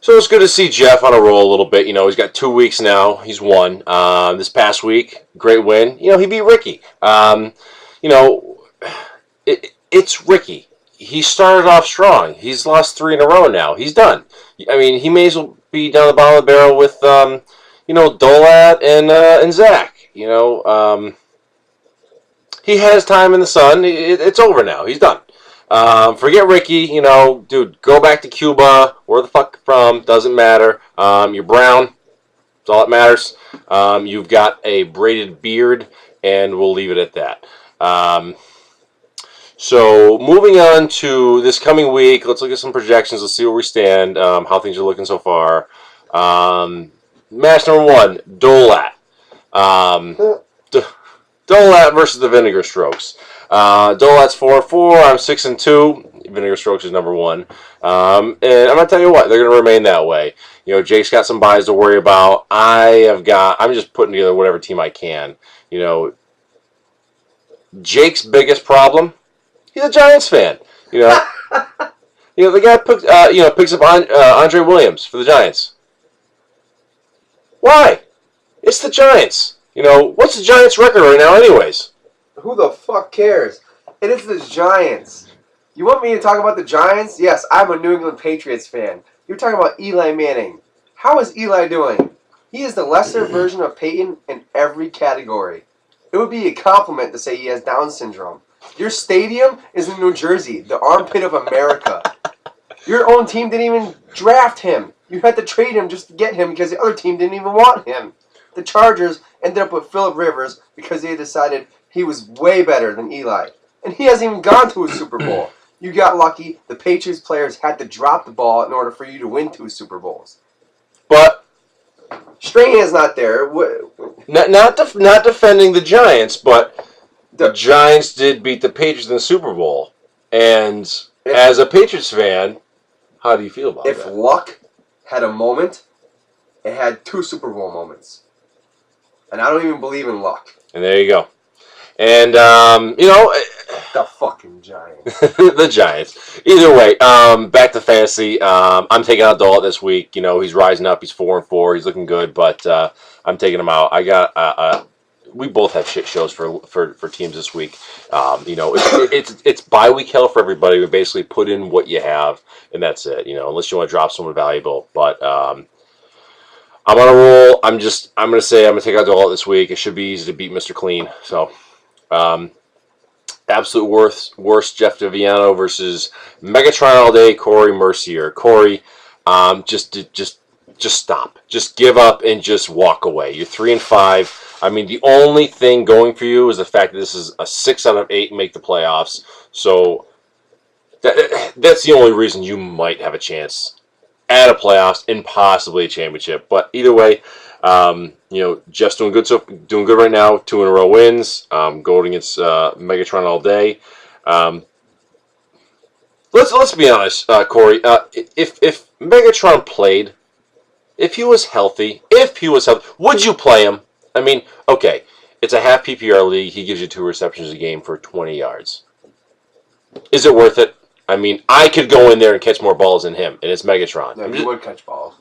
So it's good to see Jeff on a roll a little bit. You know, he's got 2 weeks now. He's won. This past week, great win. You know, he beat Ricky. You know, he beat Ricky. It's Ricky. He started off strong. He's lost 3 in a row now. He's done. I mean, he may as well be down the bottom of the barrel with, Dolat and Zach. He has time in the sun. It's over now. He's done. Forget Ricky. Dude, go back to Cuba. Where the fuck you're from doesn't matter. You're brown. That's all that matters. You've got a braided beard, and we'll leave it at that. So moving on to this coming week, let's look at some projections. Let's see where we stand, how things are looking so far. Match number 1, Dolat. Dolat versus the Vinegar Strokes. Dolat's 4-4. I'm 6-2. Vinegar Strokes is number 1. And I'm gonna tell you what, they're gonna remain that way. Jake's got some buys to worry about. I'm just putting together whatever team I can. Jake's biggest problem. He's a Giants fan. The guy picks up Andre Williams for the Giants. Why? It's the Giants. What's the Giants' record right now, anyways? Who the fuck cares? It is the Giants. You want me to talk about the Giants? Yes, I'm a New England Patriots fan. You're talking about Eli Manning. How is Eli doing? He is the lesser version of Peyton in every category. It would be a compliment to say he has Down syndrome. Your stadium is in New Jersey, the armpit of America. Your own team didn't even draft him. You had to trade him just to get him because the other team didn't even want him. The Chargers ended up with Phillip Rivers because they decided he was way better than Eli. And he hasn't even gone to a Super Bowl. You got lucky. The Patriots players had to drop the ball in order for you to win 2 Super Bowls. But Strahan's not there. Not defending the Giants, but the Giants did beat the Patriots in the Super Bowl. And as a Patriots fan, how do you feel about that? If luck had a moment, it had 2 Super Bowl moments. And I don't even believe in luck. And there you go. And, the fucking Giants. The Giants. Either way, back to fantasy. I'm taking out Dolat this week. He's rising up. He's 4-4. He's looking good, but I'm taking him out. I got we both have shit shows for teams this week. It's bye week hell for everybody. We basically put in what you have, and that's it. Unless you want to drop someone valuable. But I'm on a roll. I'm gonna say I'm gonna take out Dolat this week. It should be easy to beat Mr. Clean. So, absolute worst Jeff Deviano versus Megatron all day. Corey Mercier. Corey, just stop. Just give up and just walk away. You're 3-5. I mean, the only thing going for you is the fact that this is a 6 out of 8 make the playoffs. So that's the only reason you might have a chance at a playoffs and possibly a championship. But either way, Jeff's doing good right now. 2 in a row wins. Going against Megatron all day. Let's be honest, Corey. If Megatron played, if he was healthy, would you play him? I mean, okay, it's a half PPR league. He gives you 2 receptions a game for 20 yards. Is it worth it? I mean, I could go in there and catch more balls than him, and it's Megatron. No, you would catch balls.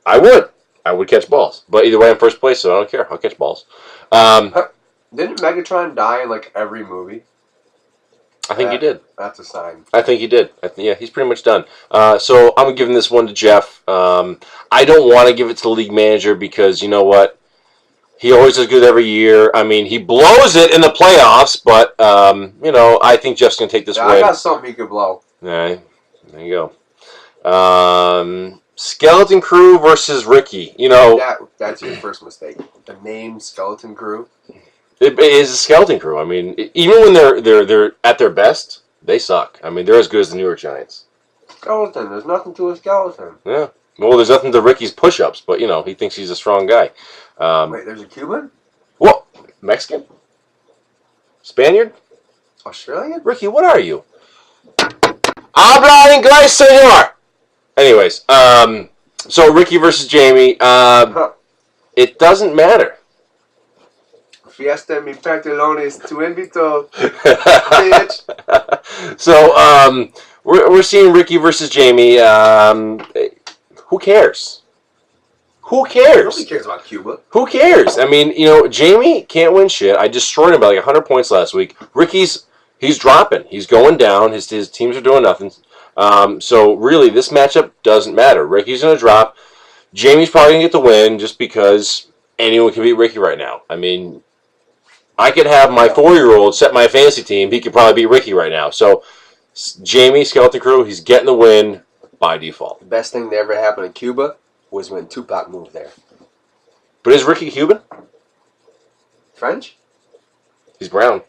I would. I would catch balls. But either way, I'm first place, so I don't care. I'll catch balls. Didn't Megatron die in, every movie? I think he did. That's a sign. I think he did. Yeah, he's pretty much done. So I'm giving this one to Jeff. I don't want to give it to the league manager because, you know what? He always does good every year. I mean, he blows it in the playoffs, but, I think Jeff's going to take this win. I got something he could blow. All right. There you go. Skeleton Crew versus Ricky. That's your first mistake. The name Skeleton Crew. It is a Skeleton Crew. I mean, even when they're at their best, they suck. I mean, they're as good as the New York Giants. Skeleton. There's nothing to a skeleton. Yeah. Well, there's nothing to Ricky's push-ups, but, he thinks he's a strong guy. Wait, there's a Cuban? What? Mexican? Spaniard? Australian? Ricky, what are you? Habla inglés, señor! Anyways, so Ricky versus Jamie. It doesn't matter. Fiesta mi pantalones tu invito, bitch. So, we're seeing Ricky versus Jamie. Who cares? Who cares? Nobody cares about Cuba. Who cares? I mean, Jamie can't win shit. I destroyed him by like 100 points last week. Ricky's he's dropping. He's going down. His teams are doing nothing. So really, this matchup doesn't matter. Ricky's going to drop. Jamie's probably going to get the win just because anyone can beat Ricky right now. I mean, I could have my 4-year-old set my fantasy team. He could probably beat Ricky right now. So Jamie, Skeleton Crew, he's getting the win by default. The best thing that ever happened in Cuba was when Tupac moved there. But is Ricky Cuban? French? He's brown.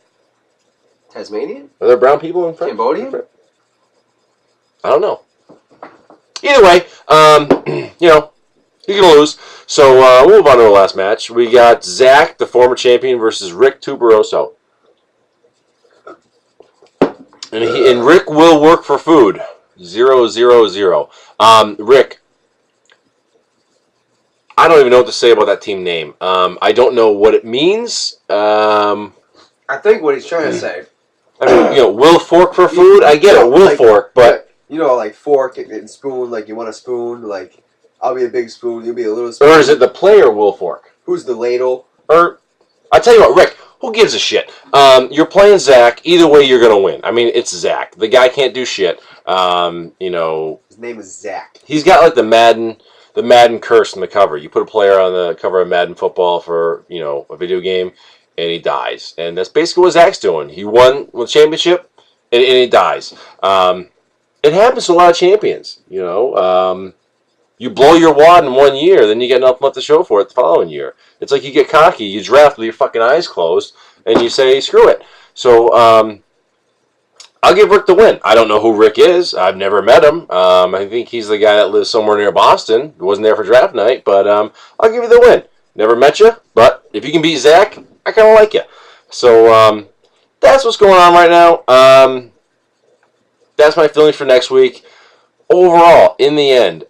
Tasmanian? Are there brown people in France? Cambodian? I don't know. Either way, he's going to lose. So we'll move on to the last match. We got Zach, the former champion, versus Rick Tuberoso. And Rick will work for food. 0-0-0. Rick, I don't even know what to say about that team name. I don't know what it means. I think what he's trying to say. I mean, will fork for food? I get it, will fork, but... like fork and spoon, like you want a spoon, like I'll be a big spoon, you'll be a little spoon. Or is it the player will fork? Who's the ladle? Or, I tell you what, Rick, who gives a shit? You're playing Zach, either way you're going to win. I mean, it's Zach. The guy can't do shit. His name is Zach. He's got like the Madden curse in the cover. You put a player on the cover of Madden football for, a video game, and he dies. And that's basically what Zach's doing. He won the championship, and he dies. It happens to a lot of champions, You blow your wad in 1 year, then you get nothing left to show for it the following year. It's like you get cocky, you draft with your fucking eyes closed, and you say, screw it. So, I'll give Rick the win. I don't know who Rick is. I've never met him. I think he's the guy that lives somewhere near Boston. He wasn't there for draft night, but I'll give you the win. Never met you, but if you can beat Zach, I kind of like you. So, that's what's going on right now. That's my feelings for next week. Overall, in the end,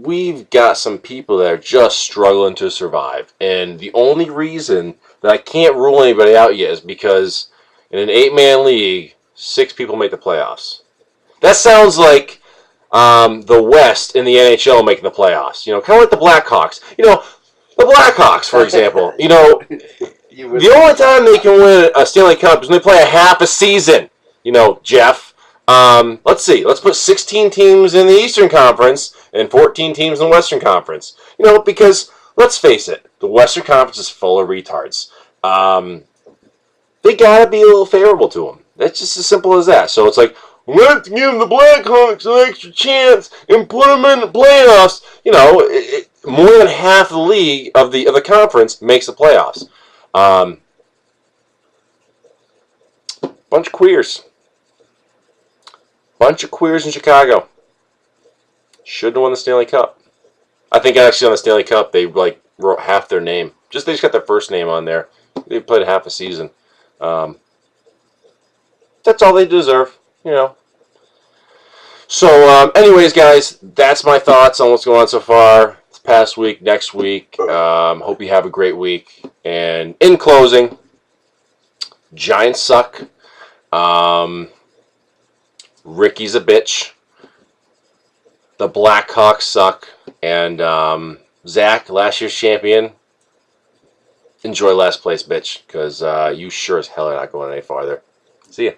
we've got some people that are just struggling to survive. And the only reason that I can't rule anybody out yet is because in an 8-man league, 6 people make the playoffs. That sounds like the West in the NHL making the playoffs. Kind of like the Blackhawks. The Blackhawks, for example. The only time they can win a Stanley Cup is when they play a half a season. Jeff. Let's see. Let's put 16 teams in the Eastern Conference and 14 teams in the Western Conference. Because, let's face it, the Western Conference is full of retards. They gotta be a little favorable to them. That's just as simple as that. So it's like, let's give the Blackhawks an extra chance and put them in the playoffs. More than half the league of the conference makes the playoffs. Bunch of queers. Bunch of queers in Chicago. Shouldn't have won the Stanley Cup. I think actually on the Stanley Cup they wrote half their name. They just got their first name on there. They played half a season. That's all they deserve, So, anyways, guys, that's my thoughts on what's going on so far this past week, next week. Hope you have a great week. And in closing, Giants suck. Ricky's a bitch. The Blackhawks suck. And Zach, last year's champion, enjoy last place, bitch. Because you sure as hell are not going any farther. See ya.